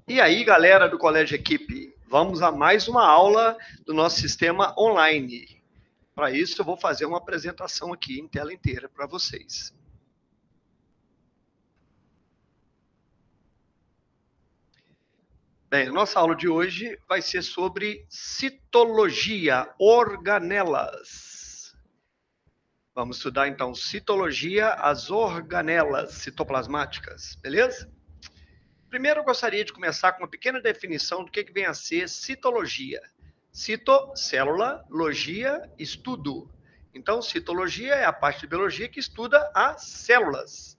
E aí, galera do Colégio Equipe, vamos a mais uma aula do nosso sistema online. Para isso, eu vou fazer uma apresentação aqui em tela inteira para vocês. Bem, a nossa aula de hoje vai ser sobre citologia, organelas. Vamos estudar, então, citologia, as organelas citoplasmáticas, beleza? Primeiro, eu gostaria de começar com uma pequena definição do que vem a ser citologia. Cito, célula, logia, estudo. Então, citologia é a parte de biologia que estuda as células.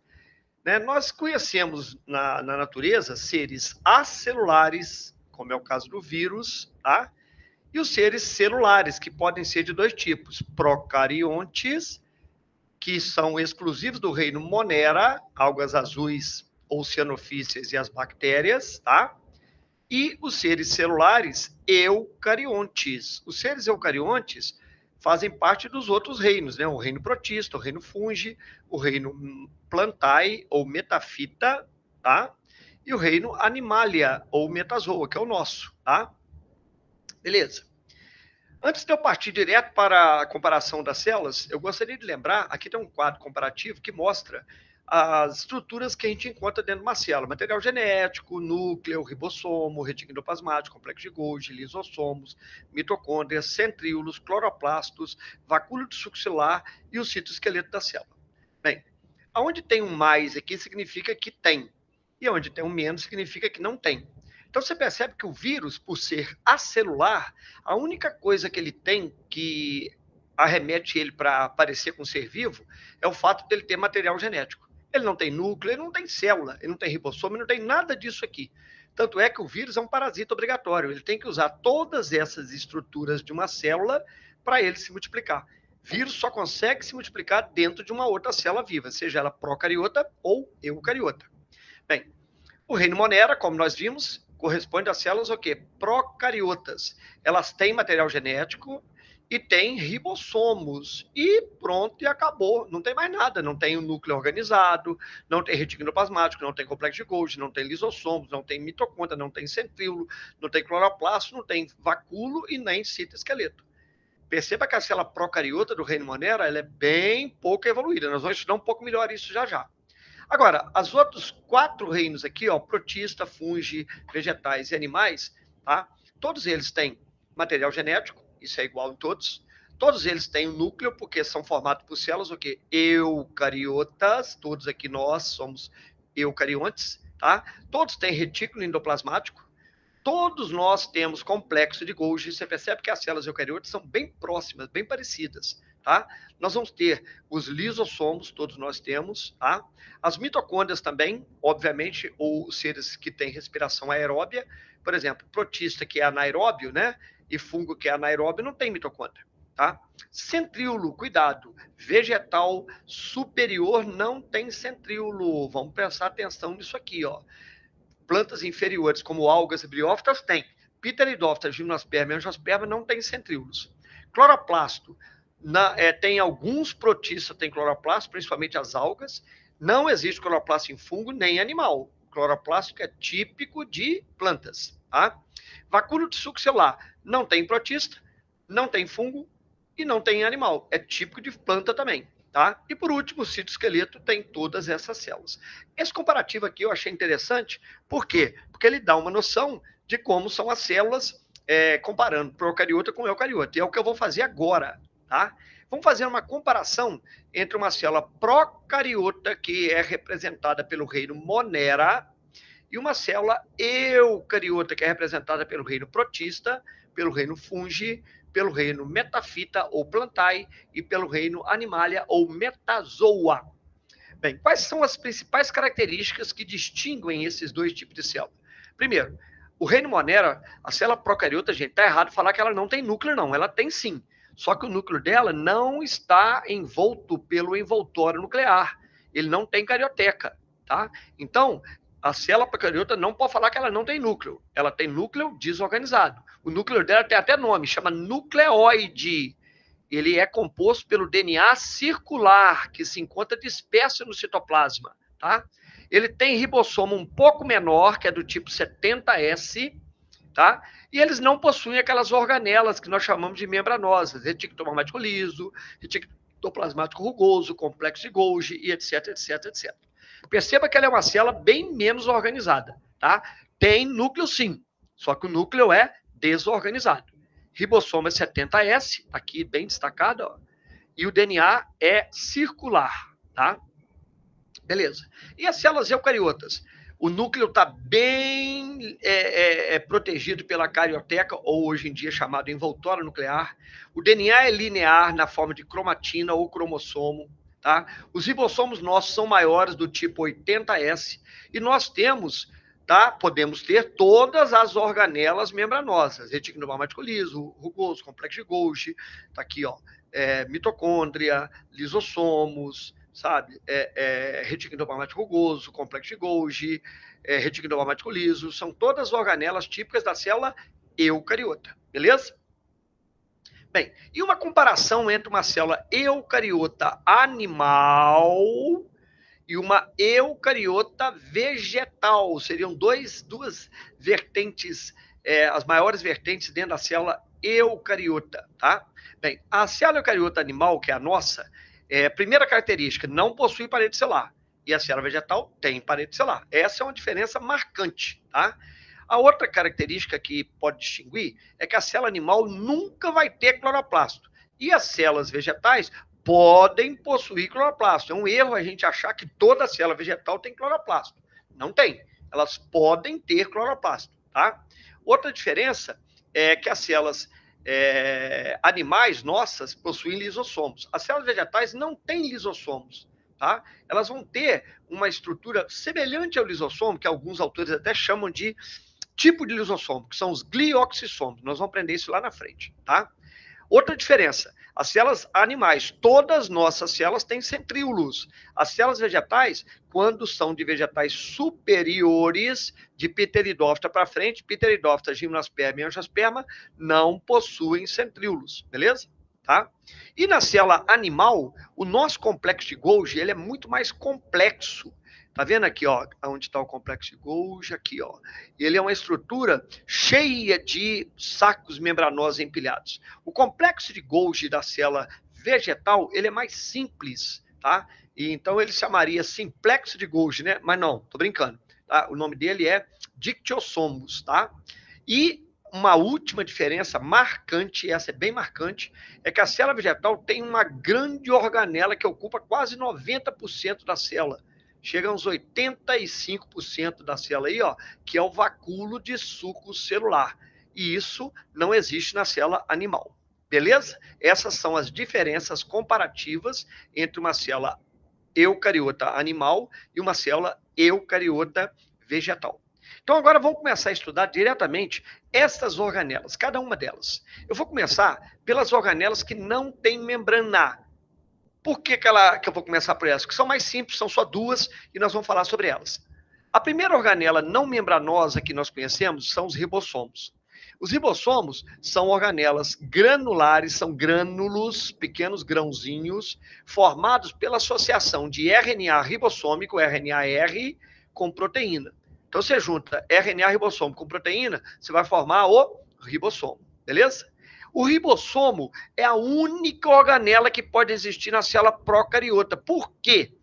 Né? Nós conhecemos na natureza seres acelulares, como é o caso do vírus, tá? E os seres celulares, que podem ser de dois tipos: procariontes, que são exclusivos do reino Monera, algas azuis, oceanofíceas e as bactérias, tá? E os seres celulares eucariontes. Os seres eucariontes fazem parte dos outros reinos, né? O reino protista, o reino fungi, o reino plantae ou metafita, tá? E o reino animalia ou metazoa, que é o nosso, tá? Beleza. Antes de eu partir direto para a comparação das células, eu gostaria de lembrar, aqui tem um quadro comparativo que mostra as estruturas que a gente encontra dentro de uma célula: material genético, núcleo, ribossomo, retículo endoplasmático, complexo de Golgi, lisossomos, mitocôndrias, centríolos, cloroplastos, vacúolo de suco celular e o citoesqueleto da célula. Bem, aonde tem um mais aqui significa que tem, e onde tem um menos significa que não tem. Então você percebe que o vírus, por ser acelular, a única coisa que ele tem que arremete ele para parecer com um ser vivo é o fato dele ter material genético. Ele não tem núcleo, ele não tem célula, ele não tem ribossomo, ele não tem nada disso aqui. Tanto é que o vírus é um parasita obrigatório. Ele tem que usar todas essas estruturas de uma célula para ele se multiplicar. Vírus só consegue se multiplicar dentro de uma outra célula viva, seja ela procariota ou eucariota. Bem, o reino Monera, como nós vimos, corresponde a células o quê? Procariotas. Elas têm material genético e têm ribossomos. E pronto, e acabou. Não tem mais nada. Não tem o núcleo organizado, não tem retículo endoplasmático, não tem complexo de Golgi, não tem lisossomos, não tem mitocôndria, não tem centríolo, não tem cloroplasto, não tem vacúolo e nem citoesqueleto. Perceba que a célula procariota do reino Monera ela é bem pouco evoluída. Nós vamos estudar um pouco melhor isso já já. Agora, os outros 4 reinos aqui, ó, protista, fungi, vegetais e animais, tá? Todos eles têm material genético, isso é igual em todos. Todos eles têm um núcleo, porque são formados por células, o quê? Eucariotas, todos aqui nós somos eucariontes, tá? Todos têm retículo endoplasmático, todos nós temos complexo de Golgi. Você percebe que as células eucariotas são bem próximas, bem parecidas, tá? Nós vamos ter os lisossomos, todos nós temos, tá? As mitocôndrias também, obviamente, ou seres que têm respiração aeróbia. Por exemplo, protista, que é anaeróbio, né? E fungo, que é anaeróbio, não tem mitocôndria, tá? Centríolo, cuidado, vegetal superior não tem centríolo. Vamos prestar atenção nisso aqui, ó. Plantas inferiores, como algas e briófitas, tem. Pteridófitas, gimnosperma e angiosperma não tem centríolos. Cloroplasto, tem alguns protistas tem cloroplasto, principalmente as algas. Não existe cloroplasto em fungo nem animal. Cloroplasto que é típico de plantas. Tá? Vacúolo de suco celular, não tem protista, não tem fungo e não tem animal. É típico de planta também. Tá? E por último, o citoesqueleto tem todas essas células. Esse comparativo aqui eu achei interessante, por quê? Porque ele dá uma noção de como são as células, comparando procariota com eucariota. E é o que eu vou fazer agora, tá? Vamos fazer uma comparação entre uma célula procariota, que é representada pelo reino Monera, e uma célula eucariota, que é representada pelo reino protista, pelo reino fungi, pelo reino metafita ou plantae e pelo reino animalia ou metazoa. Bem, quais são as principais características que distinguem esses dois tipos de célula? Primeiro, o reino Monera, a célula procariota, gente, tá errado falar que ela não tem núcleo, não. Ela tem sim. Só que o núcleo dela não está envolto pelo envoltório nuclear. Ele não tem carioteca, tá? Então, a célula procariota não pode falar que ela não tem núcleo. Ela tem núcleo desorganizado. O núcleo dela tem até nome, chama nucleóide. Ele é composto pelo DNA circular, que se encontra disperso no citoplasma, tá? ele tem ribossomo um pouco menor, que é do tipo 70S, tá? E eles não possuem aquelas organelas que nós chamamos de membranosas, retictoplasmático liso, retictoplasmático rugoso, complexo de Golgi, e etc, etc, etc. Perceba que ela é uma célula bem menos organizada, tá? Tem núcleo sim, só que o núcleo é desorganizado. Ribossomo é 70S, aqui bem destacado, ó, e o DNA é circular, tá? Beleza. E as células eucariotas? O núcleo está bem protegido pela carioteca, ou hoje em dia chamado envoltório nuclear. O DNA é linear na forma de cromatina ou cromossomo. Tá? Os ribossomos nossos são maiores, do tipo 80S, e nós temos, tá? Podemos ter todas as organelas membranosas, reticuloplasmático liso, rugoso, complexo de Golgi, tá aqui, ó, mitocôndria, lisossomos, sabe? Reticuloplasmático rugoso, complexo de Golgi, reticuloplasmático liso, são todas organelas típicas da célula eucariota, beleza? Bem, e uma comparação entre uma célula eucariota animal e uma eucariota vegetal. Seriam duas vertentes, as maiores vertentes dentro da célula eucariota, tá? Bem, a célula eucariota animal, que é a nossa, primeira característica, não possui parede celular. E a célula vegetal tem parede celular. Essa é uma diferença marcante, tá? A outra característica que pode distinguir é que a célula animal nunca vai ter cloroplasto. E as células vegetais podem possuir cloroplasto. É um erro a gente achar que toda célula vegetal tem cloroplasto. Não tem. Elas podem ter cloroplasto, tá? Outra diferença é que as células animais nossas possuem lisossomos. As células vegetais não têm lisossomos, tá? Elas vão ter uma estrutura semelhante ao lisossomo, que alguns autores até chamam de tipo de lisossomo, que são os glioxissomos. Nós vamos aprender isso lá na frente, tá? Outra diferença, as células animais, todas nossas células têm centríolos. As células vegetais, quando são de vegetais superiores, de pteridófita para frente, pteridófita, gimnosperma e angiosperma, não possuem centríolos, beleza? Tá? E na célula animal, o nosso complexo de Golgi, ele é muito mais complexo. Tá vendo aqui, ó, onde está o complexo de Golgi? Aqui, ó. Ele é uma estrutura cheia de sacos membranosos empilhados. O complexo de Golgi da célula vegetal, ele é mais simples, tá? E então ele chamaria simplexo de Golgi, né? Mas não, tô brincando. Tá? O nome dele é dictiossomos, tá? E uma última diferença marcante, essa é bem marcante, é que a célula vegetal tem uma grande organela que ocupa quase 90% da célula. Chega a uns 85% da célula aí, ó, que é o vacúolo de suco celular. E isso não existe na célula animal. Beleza? Essas são as diferenças comparativas entre uma célula eucariota animal e uma célula eucariota vegetal. Então agora vamos começar a estudar diretamente essas organelas, cada uma delas. Eu vou começar pelas organelas que não têm membrana. Por que eu vou começar por elas? Porque são mais simples, são só duas, e nós vamos falar sobre elas. A primeira organela não membranosa que nós conhecemos são os ribossomos. Os ribossomos são organelas granulares, são grânulos, pequenos grãozinhos, formados pela associação de RNA ribossômico, RNA-R, com proteína. Então, você junta RNA ribossômico com proteína, você vai formar o ribossomo, beleza? O ribossomo é a única organela que pode existir na célula procariota. Por quê?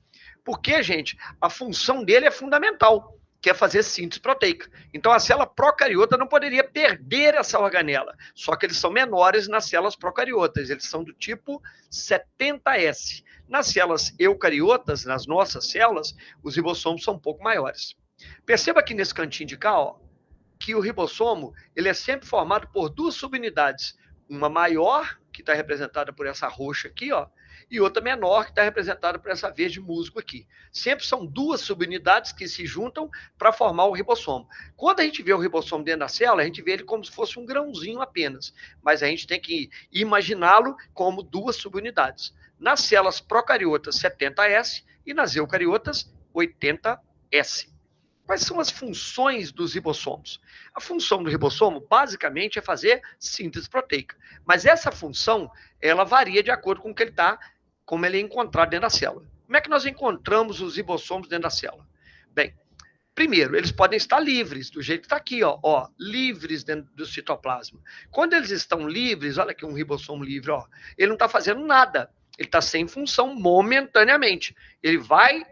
Porque, gente, a função dele é fundamental, que é fazer síntese proteica. Então, a célula procariota não poderia perder essa organela, só que eles são menores nas células procariotas, eles são do tipo 70S. Nas células eucariotas, nas nossas células, os ribossomos são um pouco maiores. Perceba aqui nesse cantinho de cá, ó, que o ribossomo ele é sempre formado por duas subunidades. Uma maior, que está representada por essa roxa aqui, ó, e outra menor, que está representada por essa verde musgo aqui. Sempre são duas subunidades que se juntam para formar o ribossomo. Quando a gente vê o ribossomo dentro da célula, a gente vê ele como se fosse um grãozinho apenas, mas a gente tem que imaginá-lo como duas subunidades. Nas células procariotas, 70S, e nas eucariotas, 80S. Quais são as funções dos ribossomos? A função do ribossomo, basicamente, é fazer síntese proteica. Mas essa função, ela varia de acordo com como ele é encontrado dentro da célula. Como é que nós encontramos os ribossomos dentro da célula? Bem, primeiro, eles podem estar livres, do jeito que está aqui, ó, livres dentro do citoplasma. Quando eles estão livres, olha aqui um ribossomo livre, ó, ele não está fazendo nada, ele está sem função momentaneamente. Ele vai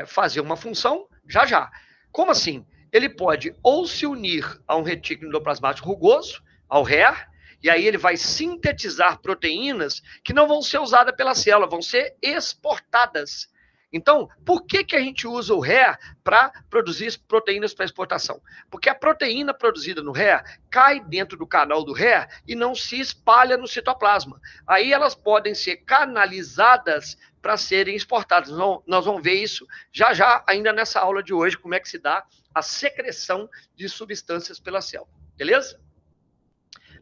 fazer uma função já já. Como assim? Ele pode ou se unir a um retículo endoplasmático rugoso, ao RER, e aí ele vai sintetizar proteínas que não vão ser usadas pela célula, vão ser exportadas. Então, por que a gente usa o RER para produzir proteínas para exportação? Porque a proteína produzida no RER cai dentro do canal do RER e não se espalha no citoplasma. Aí elas podem ser canalizadas para serem exportadas. Nós vamos ver isso já já, ainda nessa aula de hoje, como é que se dá a secreção de substâncias pela célula. Beleza?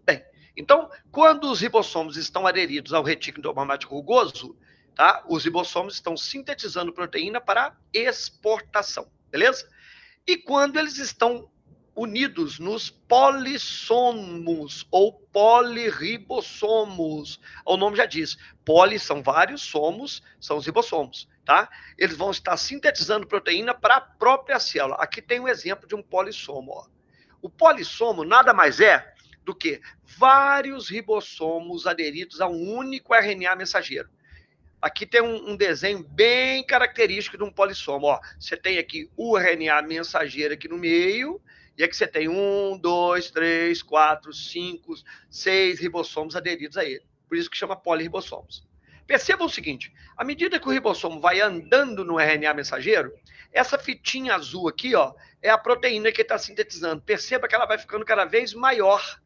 Bem, então, quando os ribossomos estão aderidos ao retículo endoplasmático rugoso, tá? Os ribossomos estão sintetizando proteína para exportação, beleza? E quando eles estão unidos nos polissomos ou polirribossomos, o nome já diz, poli são vários, somos são os ribossomos, tá? Eles vão estar sintetizando proteína para a própria célula. Aqui tem um exemplo de um polissomo, ó. O polissomo nada mais é do que vários ribossomos aderidos a um único RNA mensageiro. Aqui tem um desenho bem característico de um polissomo. Ó, você tem aqui o RNA mensageiro aqui no meio, e aqui você tem 1, 2, 3, 4, 5, 6 ribossomos aderidos a ele. Por isso que chama polirribossomos. Percebam o seguinte, à medida que o ribossomo vai andando no RNA mensageiro, essa fitinha azul aqui, ó, é a proteína que ele está sintetizando. Perceba que ela vai ficando cada vez maior,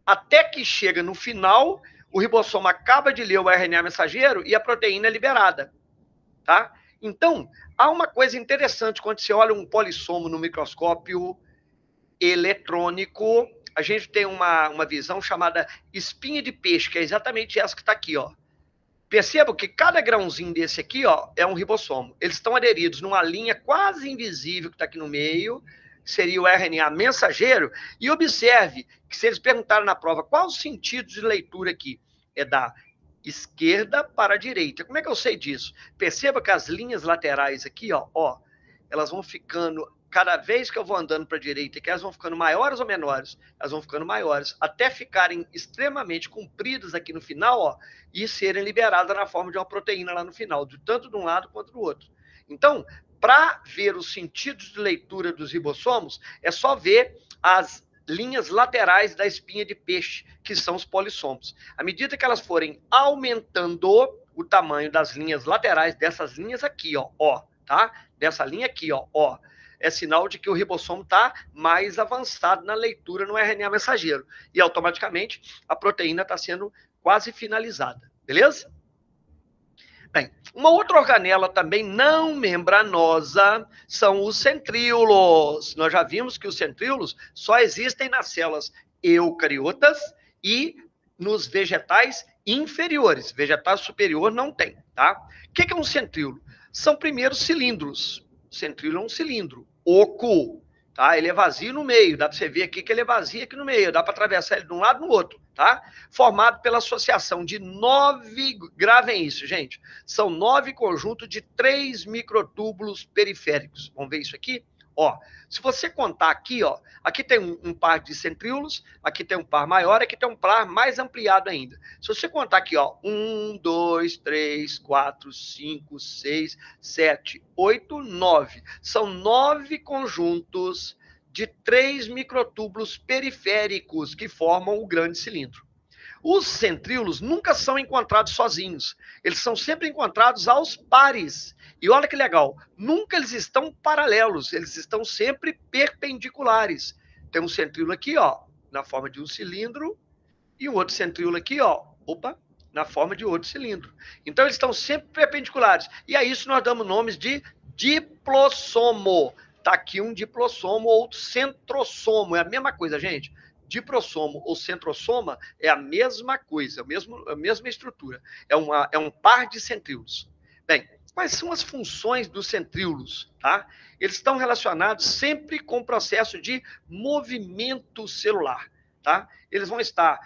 até que chega no final, o ribossomo acaba de ler o RNA mensageiro e a proteína é liberada, tá? Então, há uma coisa interessante quando você olha um polissomo no microscópio eletrônico, a gente tem uma visão chamada espinha de peixe, que é exatamente essa que está aqui, ó. Percebam que cada grãozinho desse aqui, ó, é um ribossomo. Eles estão aderidos numa linha quase invisível que está aqui no meio, seria o RNA mensageiro, e observe que se eles perguntaram na prova qual o sentido de leitura aqui, é da esquerda para a direita. Como é que eu sei disso? Perceba que as linhas laterais aqui, ó, elas vão ficando, cada vez que eu vou andando para a direita, que elas vão ficando maiores ou menores, elas vão ficando maiores, até ficarem extremamente compridas aqui no final, ó, e serem liberadas na forma de uma proteína lá no final, tanto de um lado quanto do outro. Então, para ver os sentidos de leitura dos ribossomos, é só ver as linhas laterais da espinha de peixe, que são os polissomos. À medida que elas forem aumentando o tamanho das linhas laterais, dessas linhas aqui, ó, tá? Dessa linha aqui, ó, é sinal de que o ribossomo está mais avançado na leitura no RNA mensageiro. E automaticamente a proteína está sendo quase finalizada. Beleza? Bem, uma outra organela também não membranosa são os centríolos. Nós já vimos que os centríolos só existem nas células eucariotas e nos vegetais inferiores. Vegetal superior não tem, tá? O que é um centríolo? São primeiro cilindros. O centríolo é um cilindro oco, tá? Ele é vazio no meio, dá para você ver aqui que ele é vazio aqui no meio, dá para atravessar ele de um lado no outro, tá? Formado pela associação de 9, gravem isso, gente, são 9 conjuntos de 3 microtúbulos periféricos. Vamos ver isso aqui? Ó, se você contar aqui, ó, aqui tem um par de centríolos, aqui tem um par maior, aqui tem um par mais ampliado ainda. Se você contar aqui, ó, 1, 2, 3, 4, 5, 6, 7, 8, 9. São 9 conjuntos de 3 microtúbulos periféricos que formam o grande cilindro. Os centríolos nunca são encontrados sozinhos, eles são sempre encontrados aos pares. E olha que legal, nunca eles estão paralelos, eles estão sempre perpendiculares. Tem um centríolo aqui, ó, na forma de um cilindro, e um outro centríolo aqui, ó, na forma de outro cilindro. Então eles estão sempre perpendiculares. E a isso nós damos nomes de diplossomo. Tá aqui um diplossomo ou centrossomo, é a mesma coisa, gente. Diprossomo ou centrosoma é a mesma coisa, a mesma estrutura. É um par de centríolos. Bem, quais são as funções dos centríolos? Tá? Eles estão relacionados sempre com o processo de movimento celular. Tá? Eles vão estar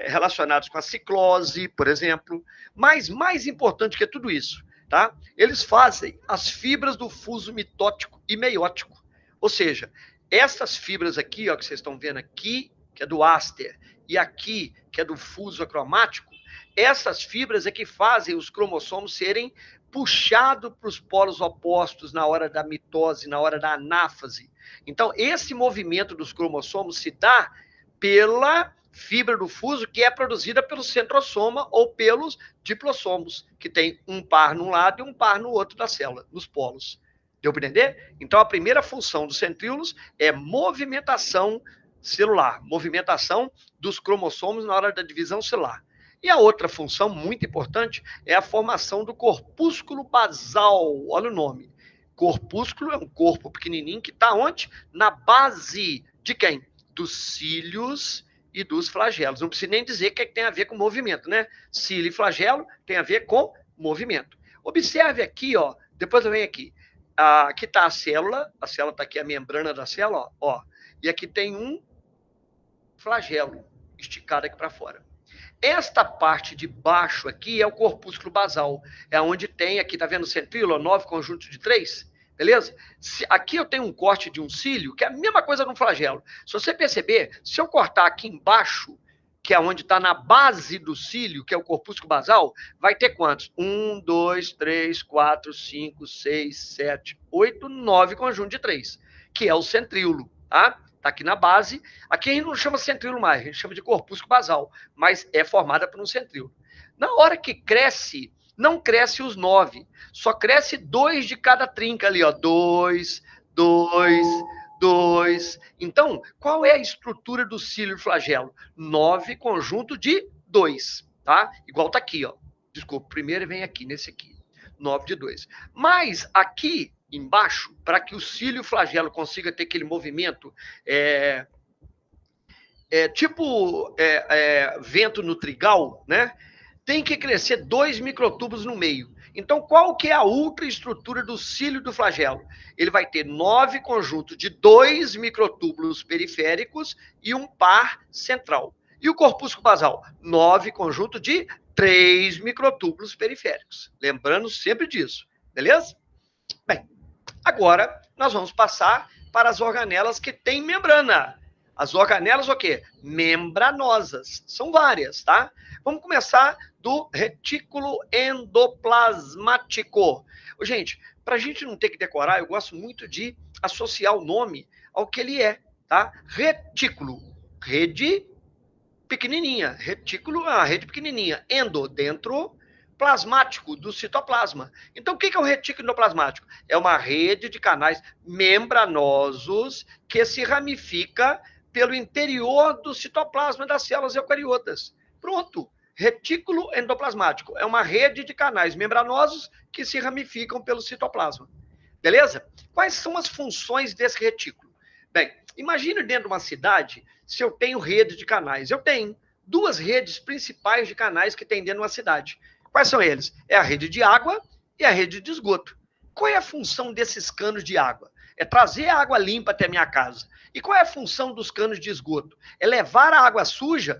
relacionados com a ciclose, por exemplo. Mas mais importante que tudo isso, tá? Eles fazem as fibras do fuso mitótico e meiótico. Ou seja, essas fibras aqui, ó, que vocês estão vendo aqui, que é do áster, e aqui, que é do fuso acromático, essas fibras é que fazem os cromossomos serem puxados para os polos opostos na hora da mitose, na hora da anáfase. Então, esse movimento dos cromossomos se dá pela fibra do fuso que é produzida pelo centrosoma ou pelos diplossomos, que tem um par num lado e um par no outro da célula, nos polos. Deu para entender? Então, a primeira função dos centríolos é movimentação celular, movimentação dos cromossomos na hora da divisão celular. E a outra função muito importante é a formação do corpúsculo basal. Olha o nome. Corpúsculo é um corpo pequenininho que está onde? Na base de quem? Dos cílios e dos flagelos. Não preciso nem dizer o que tem a ver com movimento, né? Cílio e flagelo tem a ver com movimento. Observe aqui, ó. Depois eu venho aqui. Aqui está a célula está aqui, a membrana da célula, ó. E aqui tem um flagelo esticado aqui para fora. Esta parte de baixo aqui é o corpúsculo basal. É onde tem, aqui, tá vendo o centríolo, 9 conjuntos de 3? Beleza? Aqui eu tenho um corte de um cílio, que é a mesma coisa no flagelo. Se você perceber, se eu cortar aqui embaixo, que é onde está na base do cílio, que é o corpúsculo basal, vai ter quantos? 1, 2, 3, 4, 5, 6, 7, 8, 9 conjuntos de 3, que é o centríolo, tá? Está aqui na base. Aqui a gente não chama centríolo mais, a gente chama de corpúsculo basal, mas é formada por um centríolo. Na hora que cresce, não cresce os 9, só cresce 2 de cada trinca ali, ó. 2, 2, 2. Então, qual é a estrutura do cílio flagelo? 9 conjunto de 2, tá? Igual tá aqui, ó. Desculpa, primeiro vem aqui, nesse aqui. 9 de 2. Mas aqui embaixo, para que o cílio flagelo consiga ter aquele movimento tipo vento no trigal, né? Tem que crescer 2 microtúbulos no meio. Então, qual que é a ultraestrutura do cílio do flagelo? Ele vai ter 9 conjuntos de 2 microtúbulos periféricos e um par central. E o corpúsculo basal? 9 conjuntos de 3 microtúbulos periféricos. Lembrando sempre disso, beleza? Bem, agora nós vamos passar para as organelas que têm membrana. As organelas o quê? Membranosas. São várias, tá? Vamos começar do retículo endoplasmático. Gente, para a gente não ter que decorar, eu gosto muito de associar o nome ao que ele é, tá? Retículo, rede pequenininha. Retículo, a rede pequenininha. Endo, dentro, plasmático, do citoplasma. Então, o que é o retículo endoplasmático? É uma rede de canais membranosos que se ramifica pelo interior do citoplasma das células eucariotas. Pronto. Retículo endoplasmático é uma rede de canais membranosos que se ramificam pelo citoplasma. Beleza? Quais são as funções desse retículo? Bem, imagine dentro de uma cidade se eu tenho rede de canais. Eu tenho 2 redes principais de canais que tem dentro de uma cidade. Quais são eles? É a rede de água e a rede de esgoto. Qual é a função desses canos de água? É trazer a água limpa até a minha casa. E qual é a função dos canos de esgoto? É levar a água suja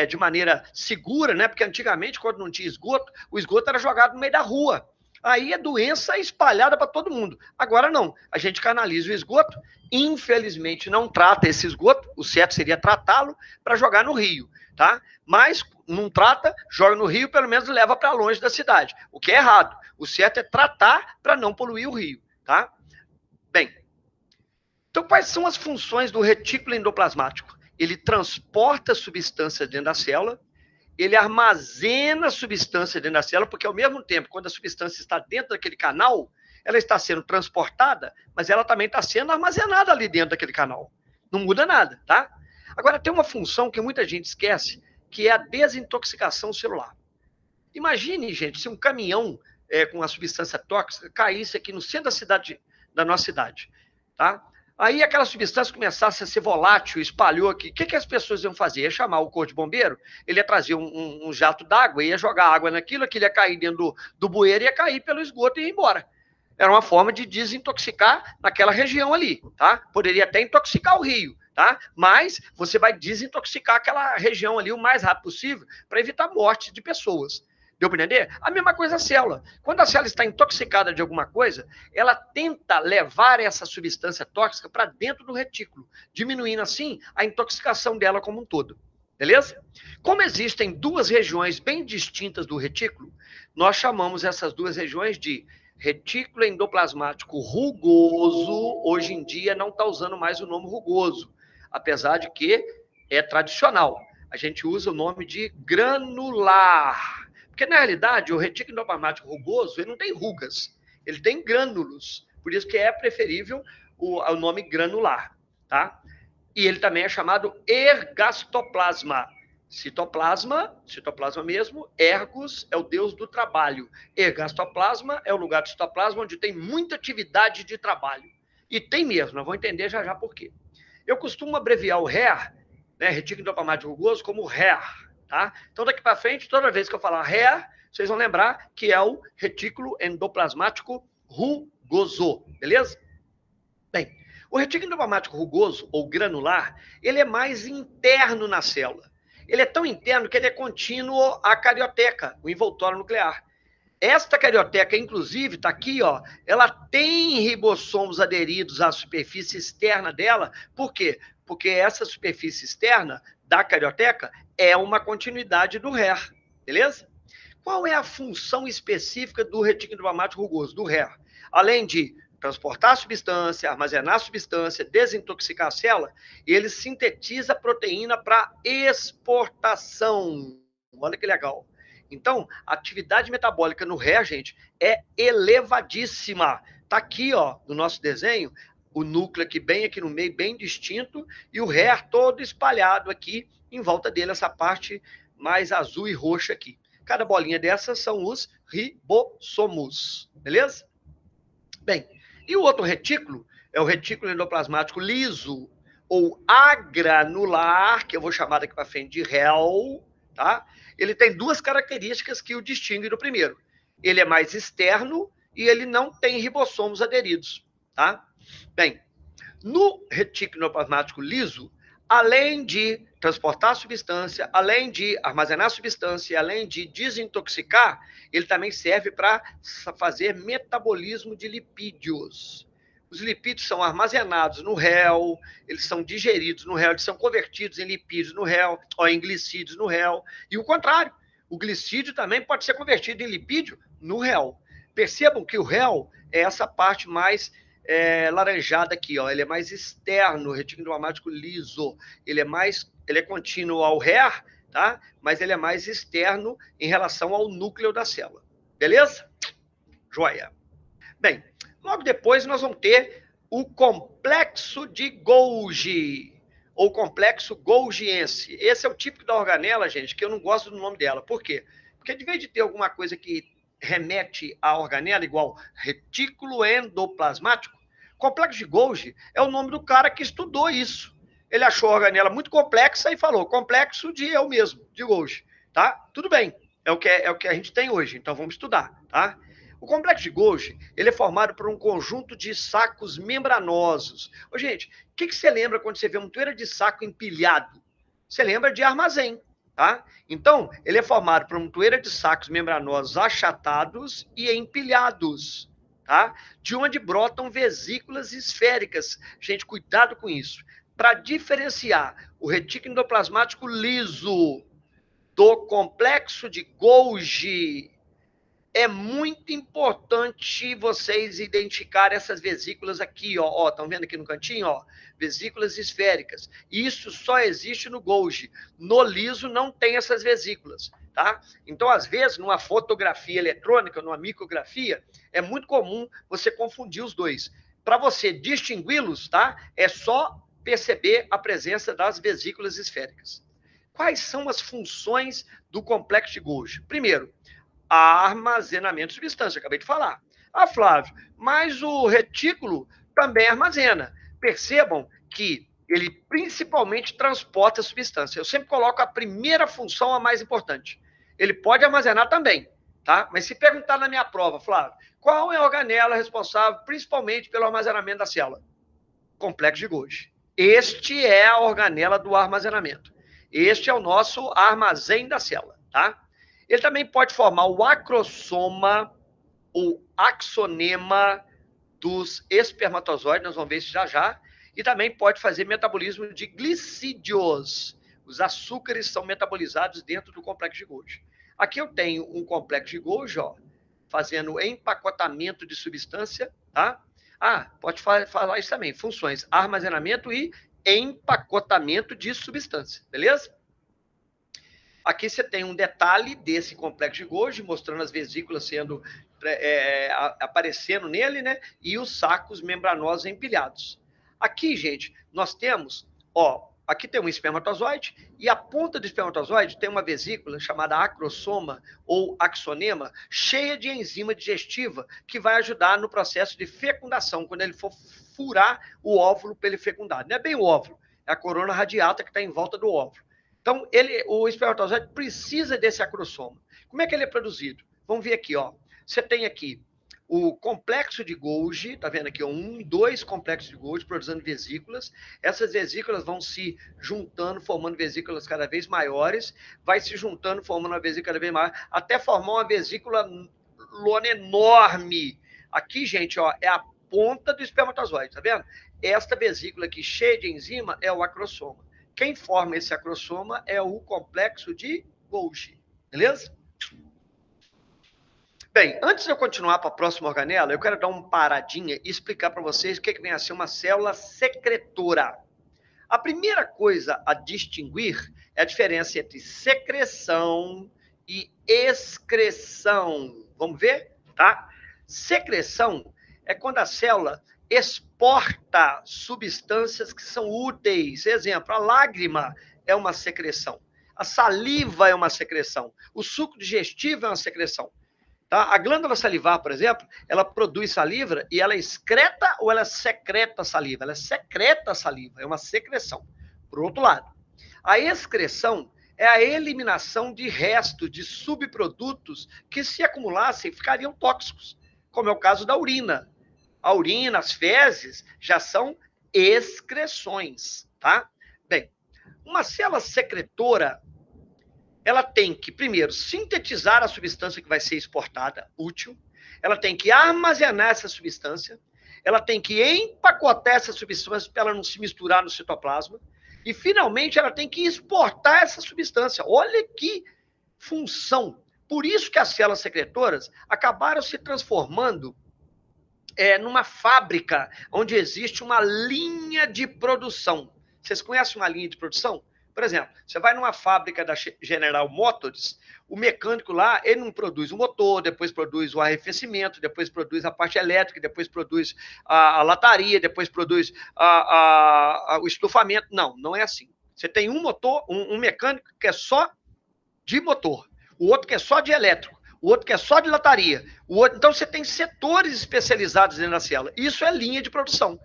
de maneira segura, né? Porque antigamente, quando não tinha esgoto, o esgoto era jogado no meio da rua. Aí é doença espalhada para todo mundo. Agora não, a gente canaliza o esgoto, infelizmente não trata esse esgoto, o certo seria tratá-lo para jogar no rio, tá? Mas não trata, joga no rio, pelo menos leva para longe da cidade, o que é errado. O certo é tratar para não poluir o rio, tá? Bem, então quais são as funções do retículo endoplasmático? Ele transporta substância dentro da célula, ele armazena substância dentro da célula, porque ao mesmo tempo, quando a substância está dentro daquele canal, ela está sendo transportada, mas ela também está sendo armazenada ali dentro daquele canal. Não muda nada, tá? Agora, tem uma função que muita gente esquece, que é a desintoxicação celular. Imagine, gente, se um caminhão com a substância tóxica caísse aqui no centro da nossa cidade, tá? Aí aquela substância começasse a ser volátil, espalhou aqui. O que as pessoas iam fazer? Ia chamar o corpo de bombeiro, ele ia trazer um jato d'água, ia jogar água naquilo, aquilo ia cair dentro do bueiro, ia cair pelo esgoto e ia embora. Era uma forma de desintoxicar naquela região ali, tá? Poderia até intoxicar o rio, tá? Mas você vai desintoxicar aquela região ali o mais rápido possível para evitar morte de pessoas. Deu para entender? A mesma coisa a célula. Quando a célula está intoxicada de alguma coisa, ela tenta levar essa substância tóxica para dentro do retículo, diminuindo assim a intoxicação dela como um todo. Beleza? Como existem duas regiões bem distintas do retículo, nós chamamos essas duas regiões de retículo endoplasmático rugoso. Hoje em dia não está usando mais o nome rugoso, apesar de que é tradicional. A gente usa o nome de granular. Porque, na realidade, o retículo endoplasmático rugoso, ele não tem rugas, ele tem grânulos. Por isso que é preferível o nome granular, tá? E ele também é chamado ergastoplasma. Citoplasma mesmo, ergos é o deus do trabalho. Ergastoplasma é o lugar do citoplasma onde tem muita atividade de trabalho. E tem mesmo, nós vamos entender já já por quê. Eu costumo abreviar o RER, né, retículo endoplasmático rugoso, como RER. Tá? Então, daqui para frente, toda vez que eu falar RER, vocês vão lembrar que é o retículo endoplasmático rugoso, beleza? Bem, o retículo endoplasmático rugoso, ou granular, ele é mais interno na célula. Ele é tão interno que ele é contínuo à carioteca, o envoltório nuclear. Esta carioteca, inclusive, está aqui, ó, ela tem ribossomos aderidos à superfície externa dela. Por quê? Porque essa superfície externa da carioteca é uma continuidade do RER, beleza? Qual é a função específica do retículo endoplasmático rugoso, do RER? Além de transportar a substância, armazenar a substância, desintoxicar a célula, ele sintetiza proteína para exportação. Olha que legal. Então, a atividade metabólica no RER, gente, é elevadíssima. Está aqui, ó, no nosso desenho, o núcleo aqui no meio, bem distinto, e o RER todo espalhado aqui em volta dele, essa parte mais azul e roxa aqui. Cada bolinha dessas são os ribossomos, beleza? Bem, e o outro retículo é o retículo endoplasmático liso, ou agranular, que eu vou chamar daqui para frente de REL, tá? Ele tem duas características que o distinguem do primeiro. Ele é mais externo e ele não tem ribossomos aderidos, tá? Bem, no retículo endoplasmático liso, além de transportar a substância, além de armazenar a substância, além de desintoxicar, ele também serve para fazer metabolismo de lipídios. Os lipídios são armazenados no réu, eles são digeridos no réu, eles são convertidos em lipídios no réu, ou em glicídios no réu, e o contrário, o glicídio também pode ser convertido em lipídio no réu. Percebam que o réu é essa parte mais laranjada aqui, ó. Ele é mais externo, o retículo endoplasmático liso. Ele é contínuo ao RER, tá? Mas ele é mais externo em relação ao núcleo da célula. Beleza? Joia. Bem, logo depois nós vamos ter o complexo de Golgi, ou complexo golgiense. Esse é o típico da organela, gente, que eu não gosto do nome dela. Por quê? Porque de vez de ter alguma coisa que remete à organela, igual retículo endoplasmático, complexo de Golgi é o nome do cara que estudou isso. Ele achou a organela muito complexa e falou, complexo de eu mesmo, de Golgi. Tá? Tudo bem, é o que a gente tem hoje, então vamos estudar, tá? O complexo de Golgi, ele é formado por um conjunto de sacos membranosos. Ô, gente, o que você lembra quando você vê uma toeira de saco empilhado? Você lembra de armazém, tá? Então, ele é formado por uma toeira de sacos membranosos achatados e empilhados, tá? De onde brotam vesículas esféricas. Gente, cuidado com isso. Para diferenciar o retículo endoplasmático liso do complexo de Golgi, é muito importante vocês identificarem essas vesículas aqui, ó. Estão vendo aqui no cantinho, ó? Vesículas esféricas. Isso só existe no Golgi. No liso não tem essas vesículas, tá? Então, às vezes, numa fotografia eletrônica, numa micrografia, é muito comum você confundir os dois. Para você distingui-los, tá? É só perceber a presença das vesículas esféricas. Quais são as funções do complexo de Golgi? Primeiro, armazenamento de substância, acabei de falar. Ah, Flávio, mas o retículo também armazena. Percebam que ele principalmente transporta a substância. Eu sempre coloco a primeira função a mais importante. Ele pode armazenar também, tá? Mas se perguntar na minha prova, Flávio, qual é a organela responsável principalmente pelo armazenamento da célula? Complexo de Golgi. Este é a organela do armazenamento. Este é o nosso armazém da célula, tá? Ele também pode formar o acrossoma ou axonema dos espermatozoides, nós vamos ver isso já já, e também pode fazer metabolismo de glicídios. Os açúcares são metabolizados dentro do complexo de Golgi. Aqui eu tenho um complexo de Golgi, ó, fazendo empacotamento de substância, tá? Ah, pode falar isso também, funções, armazenamento e empacotamento de substância, beleza? Aqui você tem um detalhe desse complexo de Golgi, mostrando as vesículas sendo aparecendo nele, né? E os sacos membranosos empilhados. Aqui, gente, nós temos, ó, aqui tem um espermatozoide e a ponta do espermatozoide tem uma vesícula chamada acrossoma ou axonema, cheia de enzima digestiva que vai ajudar no processo de fecundação, quando ele for furar o óvulo para ele fecundar. Não é bem o óvulo, é a corona radiata que está em volta do óvulo. Então, o espermatozoide precisa desse acrossoma. Como é que ele é produzido? Vamos ver aqui, ó. Você tem aqui o complexo de Golgi, tá vendo aqui? 2 complexos de Golgi produzindo vesículas. Essas vesículas vão se juntando, formando vesículas cada vez maiores, vai se juntando, formando uma vesícula cada vez maior, até formar uma vesícula lona enorme. Aqui, gente, ó, é a ponta do espermatozoide, tá vendo? Esta vesícula aqui cheia de enzima é o acrossoma. Quem forma esse acrossoma é o complexo de Golgi, beleza? Bem, antes de eu continuar para a próxima organela, eu quero dar uma paradinha e explicar para vocês o que vem a ser uma célula secretora. A primeira coisa a distinguir é a diferença entre secreção e excreção. Vamos ver? Tá? Secreção é quando a célula exporta substâncias que são úteis. Exemplo, a lágrima é uma secreção. A saliva é uma secreção. O suco digestivo é uma secreção. Tá? A glândula salivar, por exemplo, ela produz saliva e ela excreta ou ela secreta saliva? Ela secreta saliva, é uma secreção. Por outro lado, a excreção é a eliminação de restos, de subprodutos que se acumulassem ficariam tóxicos, como é o caso da urina. A urina, as fezes, já são excreções, tá? Bem, uma célula secretora, ela tem que, primeiro, sintetizar a substância que vai ser exportada, útil. Ela tem que armazenar essa substância. Ela tem que empacotar essa substância para ela não se misturar no citoplasma. E, finalmente, ela tem que exportar essa substância. Olha que função. Por isso que as células secretoras acabaram se transformando numa fábrica onde existe uma linha de produção. Vocês conhecem uma linha de produção? Por exemplo, você vai numa fábrica da General Motors, o mecânico lá, ele não produz o motor, depois produz o arrefecimento, depois produz a parte elétrica, depois produz a lataria, depois produz o estufamento. Não, não é assim. Você tem um motor, um mecânico que é só de motor, o outro que é só de elétrico, o outro que é só de lataria. Então, você tem setores especializados dentro da célula. Isso é linha de produção.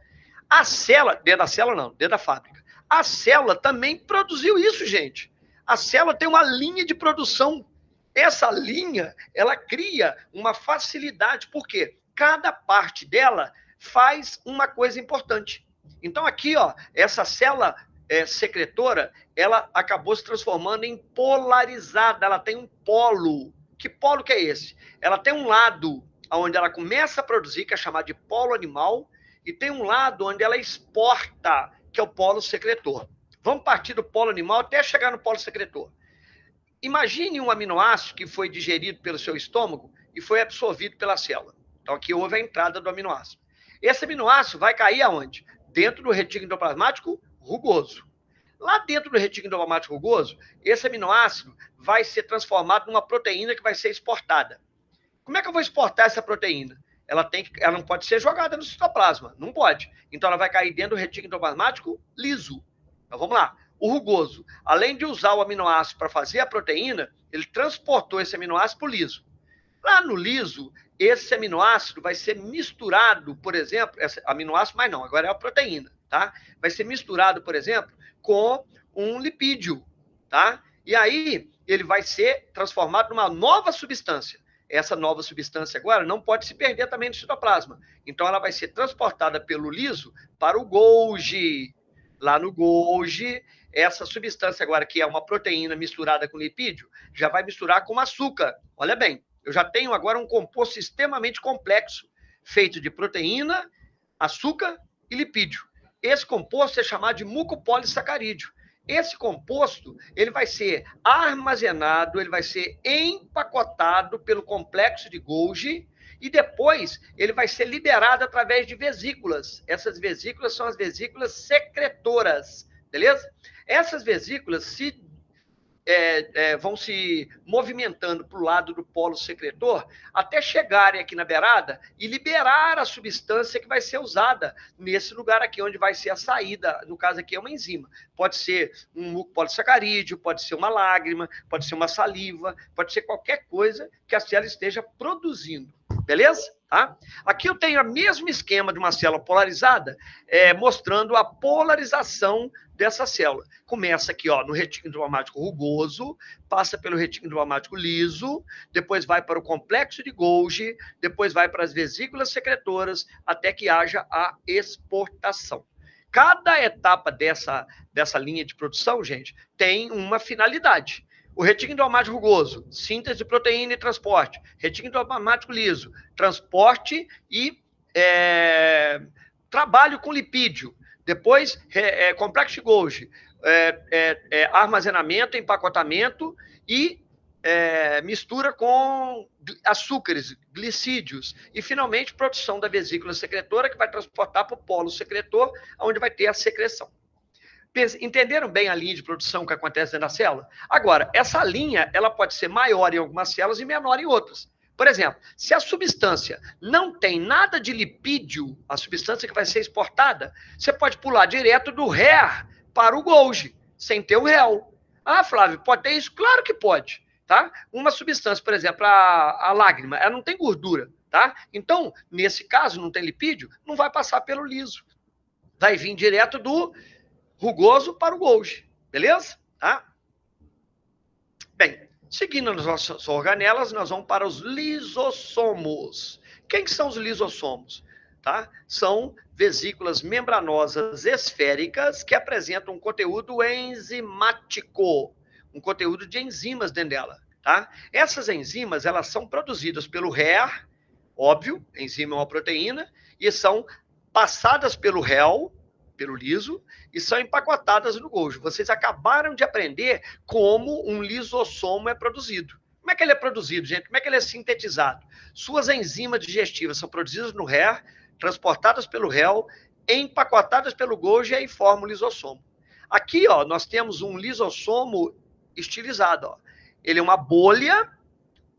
A célula, dentro da célula não, dentro da fábrica. A célula também produziu isso, gente. A célula tem uma linha de produção. Essa linha, ela cria uma facilidade, porque cada parte dela faz uma coisa importante. Então, aqui, ó, essa célula secretora, ela acabou se transformando em polarizada. Ela tem um polo. Que polo que é esse? Ela tem um lado onde ela começa a produzir, que é chamado de polo animal, e tem um lado onde ela exporta, que é o polo secretor. Vamos partir do polo animal até chegar no polo secretor. Imagine um aminoácido que foi digerido pelo seu estômago e foi absorvido pela célula. Então, aqui houve a entrada do aminoácido. Esse aminoácido vai cair aonde? Dentro do retículo endoplasmático rugoso. Lá dentro do retículo endoplasmático rugoso, esse aminoácido vai ser transformado numa proteína que vai ser exportada. Como é que eu vou exportar essa proteína? Ela não pode ser jogada no citoplasma, não pode. Então ela vai cair dentro do retículo endoplasmático liso. Então vamos lá. O rugoso, além de usar o aminoácido para fazer a proteína, ele transportou esse aminoácido para o liso. Lá no liso, esse aminoácido vai ser misturado, por exemplo, aminoácido, mas não, agora é a proteína, tá? Vai ser misturado, por exemplo, com um lipídio, tá? E aí ele vai ser transformado numa nova substância. Essa nova substância agora não pode se perder também no citoplasma. Então ela vai ser transportada pelo liso para o Golgi. Lá no Golgi, essa substância agora, que é uma proteína misturada com lipídio, já vai misturar com açúcar. Olha bem, eu já tenho agora um composto extremamente complexo, feito de proteína, açúcar e lipídio. Esse composto é chamado de mucopolissacarídeo. Esse composto, ele vai ser armazenado, ele vai ser empacotado pelo complexo de Golgi e depois ele vai ser liberado através de vesículas. Essas vesículas são as vesículas secretoras, beleza? Essas vesículas vão se movimentando para o lado do polo secretor até chegarem aqui na beirada e liberar a substância que vai ser usada nesse lugar aqui, onde vai ser a saída. No caso aqui é uma enzima. Pode ser um mucopolissacarídeo, pode ser uma lágrima, pode ser uma saliva, pode ser qualquer coisa que a célula esteja produzindo. Beleza? Tá? Aqui eu tenho o mesmo esquema de uma célula polarizada, mostrando a polarização dessa célula. Começa aqui, ó, no retículo endoplasmático rugoso, passa pelo retículo endoplasmático liso, depois vai para o complexo de Golgi, depois vai para as vesículas secretoras, até que haja a exportação. Cada etapa dessa linha de produção, gente, tem uma finalidade. O retículo endoplasmático rugoso, síntese de proteína e transporte. Retículo endoplasmático liso, transporte e trabalho com lipídio. Depois, complexo de Golgi, armazenamento, empacotamento e mistura com açúcares, glicídios. E, finalmente, produção da vesícula secretora, que vai transportar para o polo secretor, onde vai ter a secreção. Entenderam bem a linha de produção que acontece dentro da célula? Agora, essa linha ela pode ser maior em algumas células e menor em outras. Por exemplo, se a substância não tem nada de lipídio, a substância que vai ser exportada, você pode pular direto do HER para o Golgi, sem ter o REL. Ah, Flávio, pode ter isso? Claro que pode. Tá? Uma substância, por exemplo, a lágrima, ela não tem gordura. Tá? Então, nesse caso, não tem lipídio, não vai passar pelo liso. Vai vir direto do rugoso para o Golgi, beleza? Tá? Bem, seguindo as nossas organelas, nós vamos para os lisossomos. Quem são os lisossomos? Tá? São vesículas membranosas esféricas que apresentam um conteúdo enzimático, um conteúdo de enzimas dentro dela. Tá? Essas enzimas elas são produzidas pelo HER, óbvio, enzima é uma proteína, e são passadas pelo REL, pelo liso, e são empacotadas no Golgi. Vocês acabaram de aprender como um lisossomo é produzido. Como é que ele é produzido, gente? Como é que ele é sintetizado? Suas enzimas digestivas são produzidas no HER, transportadas pelo REL, empacotadas pelo Golgi e aí formam o lisossomo. Aqui, ó, nós temos um lisossomo estilizado. Ó. Ele é uma bolha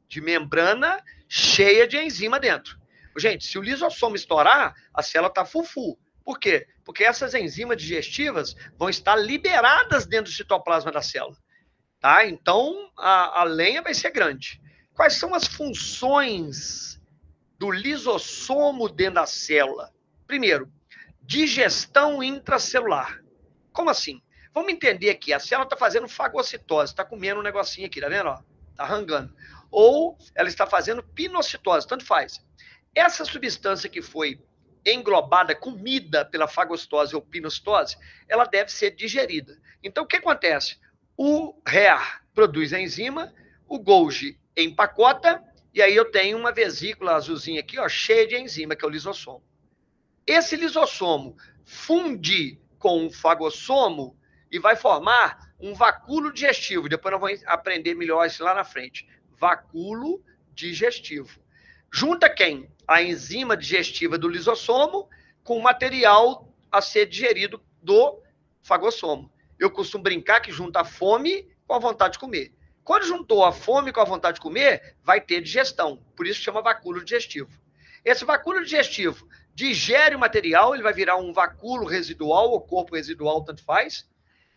de membrana cheia de enzima dentro. Gente, se o lisossomo estourar, a célula está full. Por quê? Porque essas enzimas digestivas vão estar liberadas dentro do citoplasma da célula. Tá? Então, a lenha vai ser grande. Quais são as funções do lisossomo dentro da célula? Primeiro, digestão intracelular. Como assim? Vamos entender aqui, a célula está fazendo fagocitose, está comendo um negocinho aqui, tá vendo? Está arrancando. Ou ela está fazendo pinocitose, tanto faz. Essa substância que foi englobada, comida pela fagocitose ou pinocitose, ela deve ser digerida. Então, o que acontece? O HER produz a enzima, o Golgi empacota, e aí eu tenho uma vesícula azulzinha aqui, ó, cheia de enzima, que é o lisossomo. Esse lisossomo funde com o fagossomo e vai formar um vacúolo digestivo. Depois nós vamos aprender melhor isso lá na frente. Vacúolo digestivo. Junta quem? A enzima digestiva do lisossomo com o material a ser digerido do fagossomo. Eu costumo brincar que junta a fome com a vontade de comer. Quando juntou a fome com a vontade de comer, vai ter digestão. Por isso chama vacúolo digestivo. Esse vacúolo digestivo digere o material, ele vai virar um vacúolo residual ou corpo residual, tanto faz.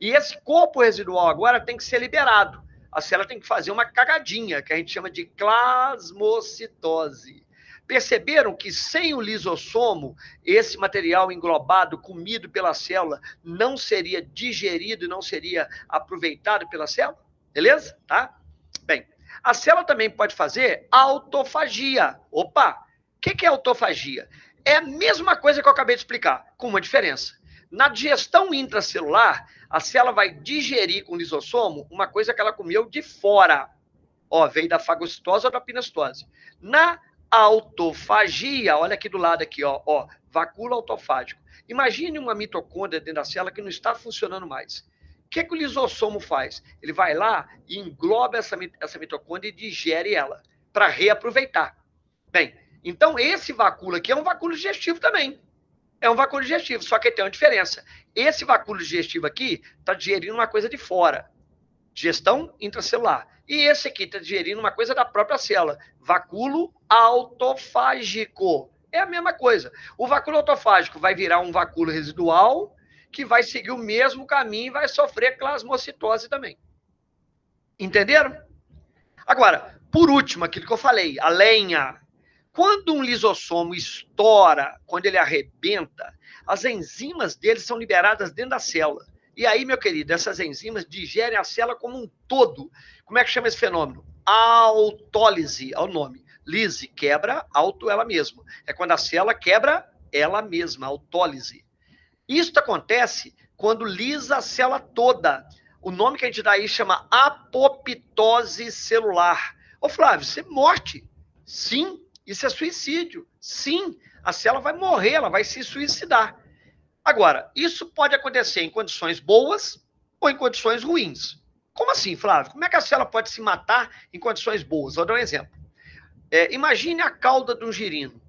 E esse corpo residual agora tem que ser liberado. A célula tem que fazer uma cagadinha, que a gente chama de plasmocitose. Perceberam que sem o lisossomo, esse material englobado, comido pela célula, não seria digerido e não seria aproveitado pela célula? Beleza? Tá? Bem, a célula também pode fazer autofagia. Opa! O que é autofagia? É a mesma coisa que eu acabei de explicar, com uma diferença. Na digestão intracelular, a célula vai digerir com o lisossomo uma coisa que ela comeu de fora. Ó, veio da fagocitose ou da pinocitose. Na autofagia, olha aqui do lado aqui, ó, vacúolo autofágico. Imagine uma mitocôndria dentro da célula que não está funcionando mais. O que o lisossomo faz? Ele vai lá e engloba essa mitocôndria e digere ela, para reaproveitar. Bem, então esse vacúolo aqui é um vacúolo digestivo também. É um vacúolo digestivo, só que tem uma diferença. Esse vacúolo digestivo aqui está digerindo uma coisa de fora, digestão intracelular. E esse aqui está digerindo uma coisa da própria célula, vacúolo autofágico. É a mesma coisa. O vacúolo autofágico vai virar um vacúolo residual que vai seguir o mesmo caminho e vai sofrer plasmocitose também. Entenderam? Agora, por último, aquilo que eu falei, a lenha. Quando um lisossomo estoura, quando ele arrebenta, as enzimas dele são liberadas dentro da célula. E aí, meu querido, essas enzimas digerem a célula como um todo. Como é que chama esse fenômeno? Autólise, é o nome. Lise, quebra, auto ela mesma. É quando a célula quebra ela mesma, autólise. Isso acontece quando lisa a célula toda. O nome que a gente dá aí chama apoptose celular. Ô Flávio, isso é morte? Sim. Isso é suicídio? Sim. A célula vai morrer, ela vai se suicidar. Agora, isso pode acontecer em condições boas ou em condições ruins. Como assim, Flávio? Como é que a célula pode se matar em condições boas? Vou dar um exemplo. Imagine a cauda de um girino.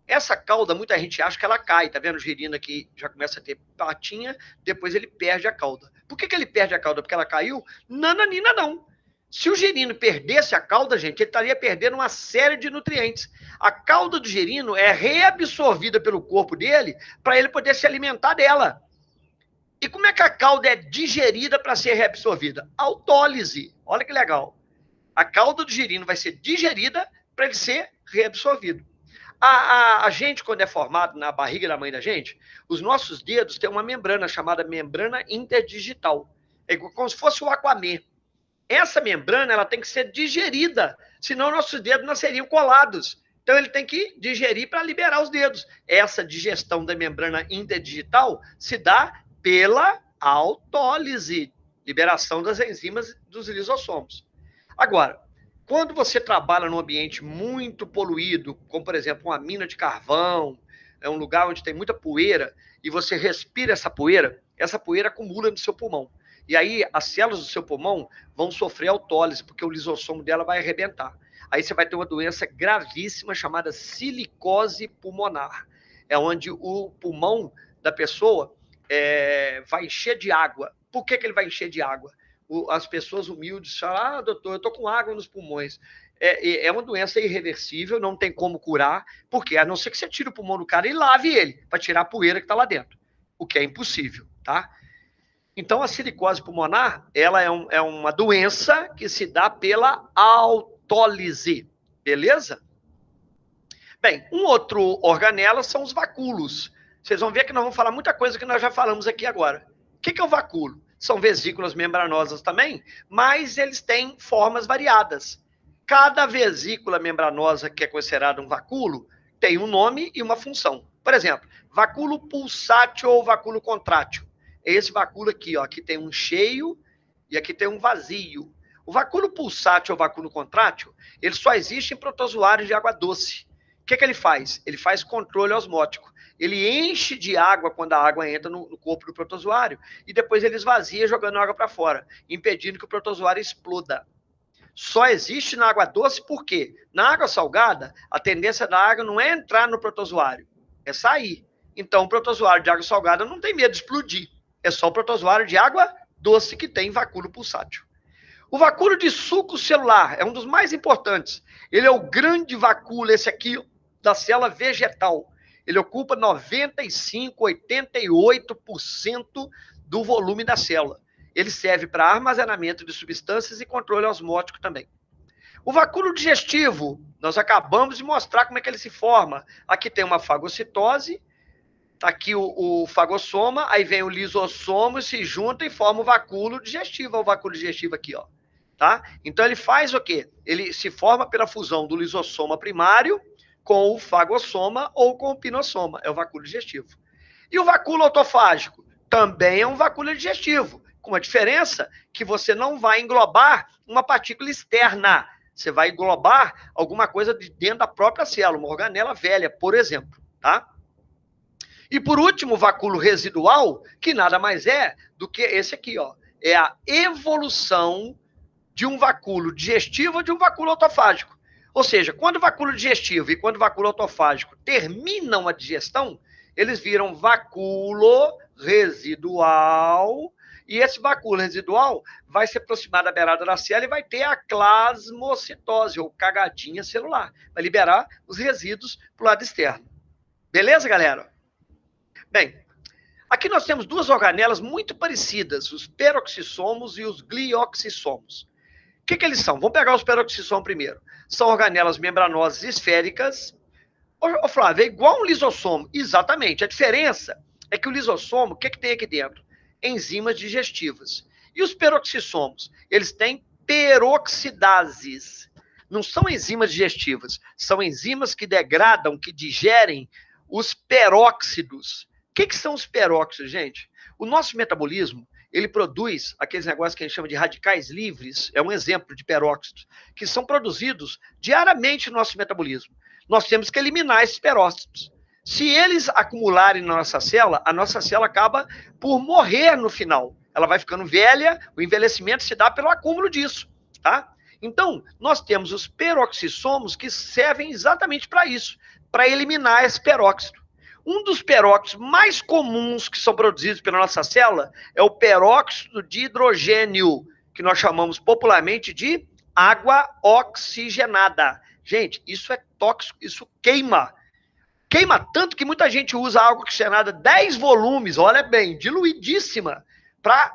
Essa cauda, muita gente acha que ela cai, tá vendo? O girino aqui já começa a ter patinha, depois ele perde a cauda. Por que ele perde a cauda? Porque ela caiu? Nananina, não. Se o girino perdesse a cauda, gente, ele estaria perdendo uma série de nutrientes. A cauda do girino é reabsorvida pelo corpo dele para ele poder se alimentar dela. E como é que a cauda é digerida para ser reabsorvida? Autólise. Olha que legal. A cauda do girino vai ser digerida para ele ser reabsorvido. A gente, quando é formado na barriga da mãe da gente, os nossos dedos têm uma membrana chamada membrana interdigital. É como se fosse o Aquaman. Essa membrana ela tem que ser digerida, senão nossos dedos nasceriam colados. Então ele tem que digerir para liberar os dedos. Essa digestão da membrana interdigital se dá pela autólise, liberação das enzimas dos lisossomos. Agora, quando você trabalha num ambiente muito poluído, como por exemplo uma mina de carvão, é um lugar onde tem muita poeira, e você respira essa poeira acumula no seu pulmão. E aí as células do seu pulmão vão sofrer autólise, porque o lisossomo dela vai arrebentar. Aí você vai ter uma doença gravíssima chamada silicose pulmonar. É onde o pulmão da pessoa vai encher de água. Por que ele vai encher de água? As pessoas humildes falam, doutor, eu estou com água nos pulmões. É uma doença irreversível, não tem como curar, porque a não ser que você tire o pulmão do cara e lave ele, para tirar a poeira que está lá dentro, o que é impossível, tá? Então, a silicose pulmonar, ela é uma doença que se dá pela autólise, beleza? Bem, um outro organelo são os vacúolos. Vocês vão ver que nós vamos falar muita coisa que nós já falamos aqui agora. O que é o vacúolo? São vesículas membranosas também, mas eles têm formas variadas. Cada vesícula membranosa que é considerada um vacúolo tem um nome e uma função. Por exemplo, vacúolo pulsátil ou vacúolo contrátil. É esse vacúolo aqui, ó, aqui tem um cheio e aqui tem um vazio. O vacúolo pulsátil ou vacúolo contrátil, ele só existe em protozoários de água doce. O que ele faz? Ele faz controle osmótico. Ele enche de água quando a água entra no corpo do protozoário e depois ele esvazia jogando água para fora, impedindo que o protozoário exploda. Só existe na água doce porque na água salgada, a tendência da água não é entrar no protozoário, é sair. Então, o protozoário de água salgada não tem medo de explodir. É só o protozoário de água doce que tem vacúolo pulsátil. O vacúolo de suco celular é um dos mais importantes. Ele é o grande vacúolo, esse aqui, da célula vegetal. Ele ocupa 95%, 88% do volume da célula. Ele serve para armazenamento de substâncias e controle osmótico também. O vacúolo digestivo, nós acabamos de mostrar como é que ele se forma. Aqui tem uma fagocitose, tá aqui o fagossoma, aí vem o lisossomo, se junta e forma o vacúolo digestivo. Olha o vacúolo digestivo aqui, ó. Tá? Então ele faz o quê? Ele se forma pela fusão do lisossoma primário com o fagossoma ou com o pinossoma. É o vacúolo digestivo. E o vacúolo autofágico? Também é um vacúolo digestivo, Com a diferença que você não vai englobar uma partícula externa. Você vai englobar alguma coisa de dentro da própria célula, uma organela velha, por exemplo, tá? E por último, o vacúolo residual, que nada mais é do que esse aqui, ó. É a evolução de um vacúolo digestivo ou de um vacúolo autofágico. Ou seja, quando o vacúolo digestivo e quando o vacúolo autofágico terminam a digestão, eles viram vacúolo residual, e esse vacúolo residual vai se aproximar da beirada da célula e vai ter a plasmocitose, ou cagadinha celular. Vai liberar os resíduos para o lado externo. Beleza, galera? Bem, aqui nós temos duas organelas muito parecidas, os peroxissomos e os glioxissomos. O que eles são? Vamos pegar os peroxissomos primeiro. São organelas membranosas esféricas. Ô Flávio, é igual um lisossomo. Exatamente. A diferença é que o lisossomo, o que tem aqui dentro? Enzimas digestivas. E os peroxissomos? Eles têm peroxidases. Não são enzimas digestivas, são enzimas que degradam, que digerem os peróxidos. O que são os peróxidos, gente? O nosso metabolismo, ele produz aqueles negócios que a gente chama de radicais livres, é um exemplo de peróxidos, que são produzidos diariamente no nosso metabolismo. Nós temos que eliminar esses peróxidos. Se eles acumularem na nossa célula, a nossa célula acaba por morrer no final. Ela vai ficando velha, o envelhecimento se dá pelo acúmulo disso, tá? Então, nós temos os peroxissomos que servem exatamente para isso, para eliminar esse peróxido. Um dos peróxidos mais comuns que são produzidos pela nossa célula é o peróxido de hidrogênio, que nós chamamos popularmente de água oxigenada. Gente, isso é tóxico, isso queima. Queima tanto que muita gente usa água oxigenada 10 volumes, olha bem, diluidíssima, para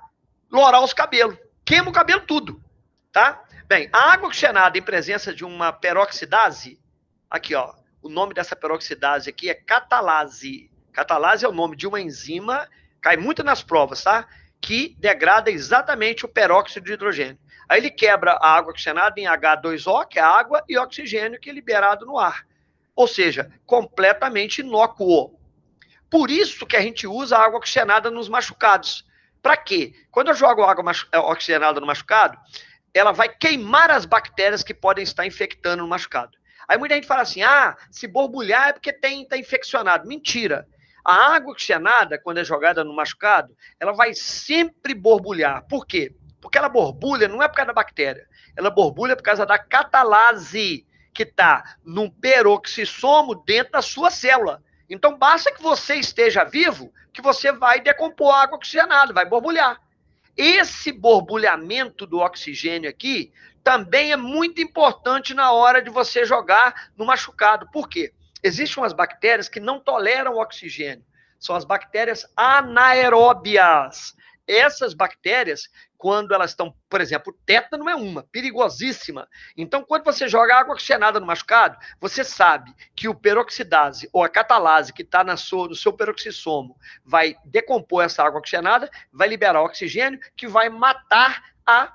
lourar os cabelos. Queima o cabelo tudo, tá? Bem, a água oxigenada em presença de uma peroxidase, aqui ó, o nome dessa peroxidase aqui é catalase. Catalase é o nome de uma enzima, cai muito nas provas, tá? Que degrada exatamente o peróxido de hidrogênio. Aí ele quebra a água oxigenada em H2O, que é água, e oxigênio, que é liberado no ar. Ou seja, completamente inócuo. Por isso que a gente usa água oxigenada nos machucados. Para quê? Quando eu jogo água oxigenada no machucado, ela vai queimar as bactérias que podem estar infectando no machucado. Aí muita gente fala assim, se borbulhar é porque está infeccionado. Mentira. A água oxigenada, quando é jogada no machucado, ela vai sempre borbulhar. Por quê? Porque ela borbulha não é por causa da bactéria, ela borbulha por causa da catalase, que está num peroxissomo dentro da sua célula. Então, basta que você esteja vivo, que você vai decompor a água oxigenada, vai borbulhar. Esse borbulhamento do oxigênio aqui também é muito importante na hora de você jogar no machucado. Por quê? Existem umas bactérias que não toleram oxigênio. São as bactérias anaeróbias. Essas bactérias, quando elas estão, por exemplo, o tétano é uma, perigosíssima. Então, quando você joga água oxigenada no machucado, você sabe que o peroxidase ou a catalase que está no seu peroxissomo vai decompor essa água oxigenada, vai liberar oxigênio que vai matar a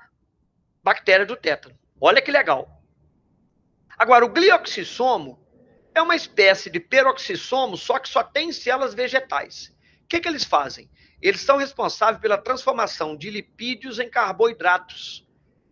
bactéria do tétano. Olha que legal. Agora, o glioxissomo é uma espécie de peroxissomo, só que só tem células vegetais. O que eles fazem? Eles são responsáveis pela transformação de lipídios em carboidratos.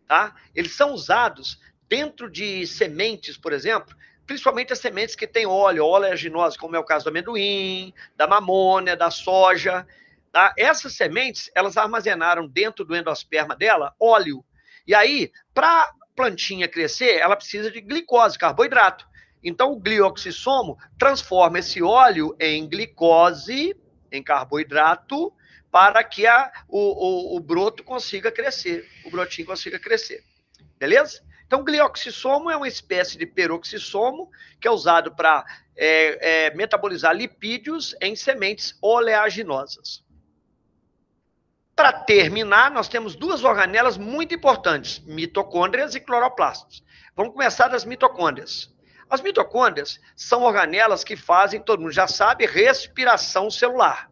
Tá? Eles são usados dentro de sementes, por exemplo, principalmente as sementes que têm óleo, oleaginosa, como é o caso do amendoim, da mamônia, da soja. Tá? Essas sementes, elas armazenaram dentro do endosperma dela óleo. E aí, para a plantinha crescer, ela precisa de glicose, carboidrato. Então, o glioxissomo transforma esse óleo em glicose, em carboidrato, para que o broto consiga crescer, o brotinho consiga crescer. Beleza? Então, glioxissomo é uma espécie de peroxissomo que é usado para metabolizar lipídios em sementes oleaginosas. Para terminar, nós temos duas organelas muito importantes, mitocôndrias e cloroplastos. Vamos começar das mitocôndrias. As mitocôndrias são organelas que fazem, todo mundo já sabe, respiração celular.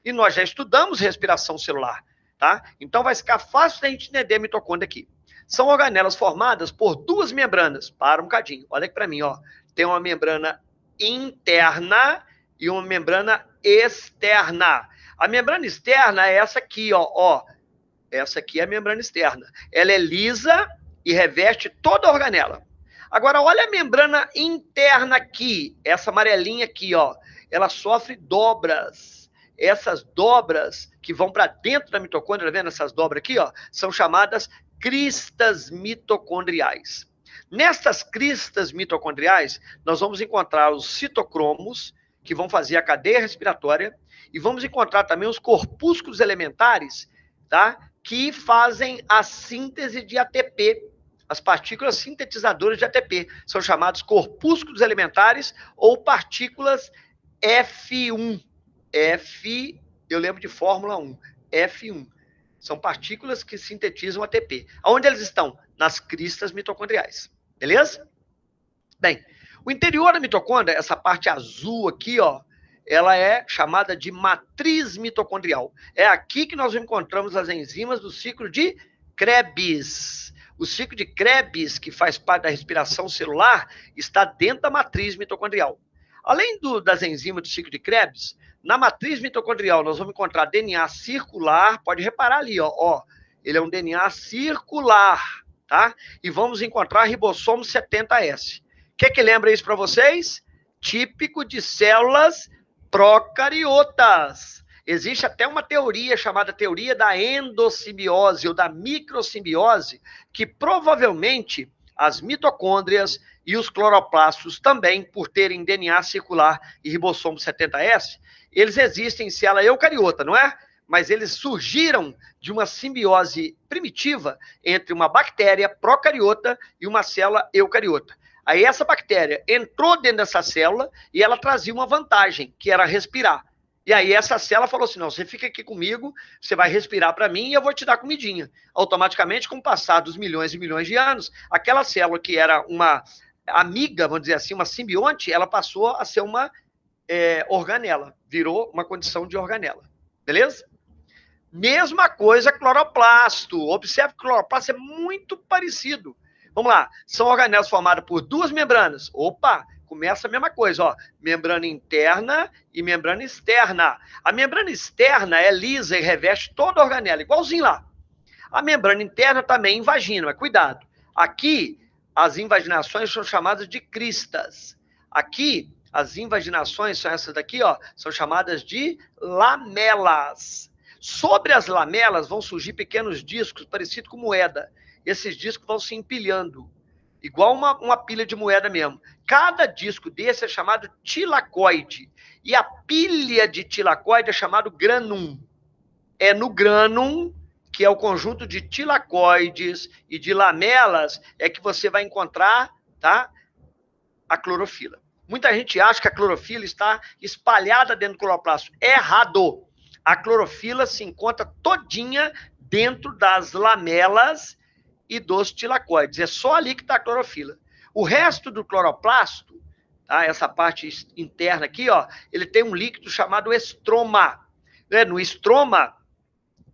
E nós já estudamos respiração celular, tá? Então vai ficar fácil da gente entender a mitocôndria aqui. São organelas formadas por duas membranas. Para um bocadinho, olha aqui para mim, ó. Tem uma membrana interna e uma membrana externa. A membrana externa é essa aqui, ó. Essa aqui é a membrana externa. Ela é lisa e reveste toda a organela. Agora, olha a membrana interna aqui, essa amarelinha aqui, ó. Ela sofre dobras. Essas dobras que vão para dentro da mitocôndria, tá vendo essas dobras aqui, ó? São chamadas cristas mitocondriais. Nestas cristas mitocondriais, nós vamos encontrar os citocromos, que vão fazer a cadeia respiratória, e vamos encontrar também os corpúsculos elementares, tá? Que fazem a síntese de ATP. As partículas sintetizadoras de ATP são chamados corpúsculos elementares ou partículas F1. Eu lembro de Fórmula 1. F1. São partículas que sintetizam ATP. Onde eles estão? Nas cristas mitocondriais. Beleza? Bem, o interior da mitocôndria, essa parte azul aqui, ó, ela é chamada de matriz mitocondrial. É aqui que nós encontramos as enzimas do ciclo de Krebs. O ciclo de Krebs, que faz parte da respiração celular, está dentro da matriz mitocondrial. Além das enzimas do ciclo de Krebs, na matriz mitocondrial nós vamos encontrar DNA circular, pode reparar ali, ó, ele é um DNA circular, tá? E vamos encontrar ribossomo 70S. O que lembra isso para vocês? Típico de células procariotas. Existe até uma teoria chamada teoria da endossimbiose ou da microsimbiose, que provavelmente as mitocôndrias e os cloroplastos também, por terem DNA circular e ribossomo 70S, eles existem em célula eucariota, não é? Mas eles surgiram de uma simbiose primitiva entre uma bactéria procariota e uma célula eucariota. Aí essa bactéria entrou dentro dessa célula e ela trazia uma vantagem, que era respirar. E aí essa célula falou assim, não, você fica aqui comigo, você vai respirar para mim e eu vou te dar comidinha. Automaticamente, com o passar dos milhões e milhões de anos, aquela célula que era uma amiga, vamos dizer assim, uma simbionte, ela passou a ser uma organela, virou uma condição de organela. Beleza? Mesma coisa cloroplasto. Observe que o cloroplasto é muito parecido. Vamos lá, são organelas formadas por duas membranas. Opa, começa a mesma coisa, ó. Membrana interna e membrana externa. A membrana externa é lisa e reveste toda a organela, igualzinho lá. A membrana interna também invagina, mas cuidado. Aqui, as invaginações são chamadas de cristas. Aqui, as invaginações são essas daqui, ó, são chamadas de lamelas. Sobre as lamelas vão surgir pequenos discos parecidos com moeda. Esses discos vão se empilhando, igual uma pilha de moeda mesmo. Cada disco desse é chamado tilacoide. E a pilha de tilacoide é chamado granum. É no granum, que é o conjunto de tilacoides e de lamelas, é que você vai encontrar, tá, a clorofila. Muita gente acha que a clorofila está espalhada dentro do cloroplasto. Errado! A clorofila se encontra todinha dentro das lamelas e dos tilacoides. É só ali que está a clorofila. O resto do cloroplasto, tá, essa parte interna aqui, ó, ele tem um líquido chamado estroma. No estroma,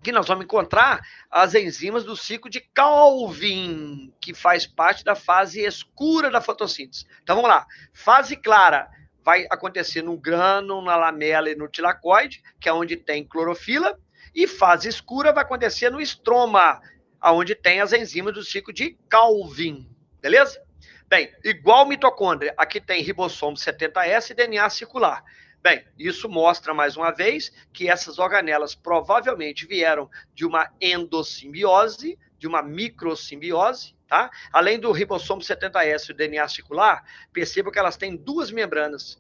que nós vamos encontrar as enzimas do ciclo de Calvin, que faz parte da fase escura da fotossíntese. Então vamos lá. Fase clara vai acontecer no grânulo, na lamela e no tilacoide, que é onde tem clorofila, e fase escura vai acontecer no estroma, onde tem as enzimas do ciclo de Calvin. Beleza? Bem, igual mitocôndria, aqui tem ribossomo 70S e DNA circular. Bem, isso mostra, mais uma vez, que essas organelas provavelmente vieram de uma endossimbiose, de uma microsimbiose, tá? Além do ribossomo 70S e o DNA circular, perceba que elas têm duas membranas.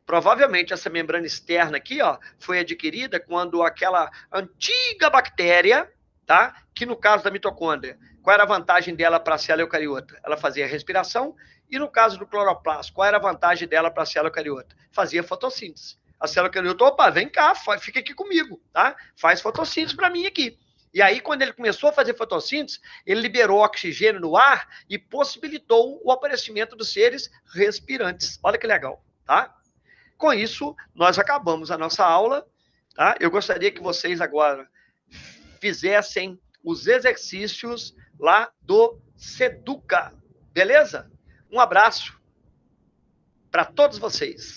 Provavelmente essa membrana externa aqui, ó, foi adquirida quando aquela antiga bactéria, tá? Que no caso da mitocôndria, qual era a vantagem dela para a célula eucariota? Ela fazia respiração. E no caso do cloroplasto, qual era a vantagem dela para a célula eucariota? Fazia fotossíntese. A célula eucariota, opa, vem cá, fica aqui comigo, tá? Faz fotossíntese para mim aqui. E aí, quando ele começou a fazer fotossíntese, ele liberou oxigênio no ar e possibilitou o aparecimento dos seres respirantes. Olha que legal, tá? Com isso, nós acabamos a nossa aula, tá? Eu gostaria que vocês agora fizessem os exercícios lá do Seduca, beleza? Um abraço para todos vocês.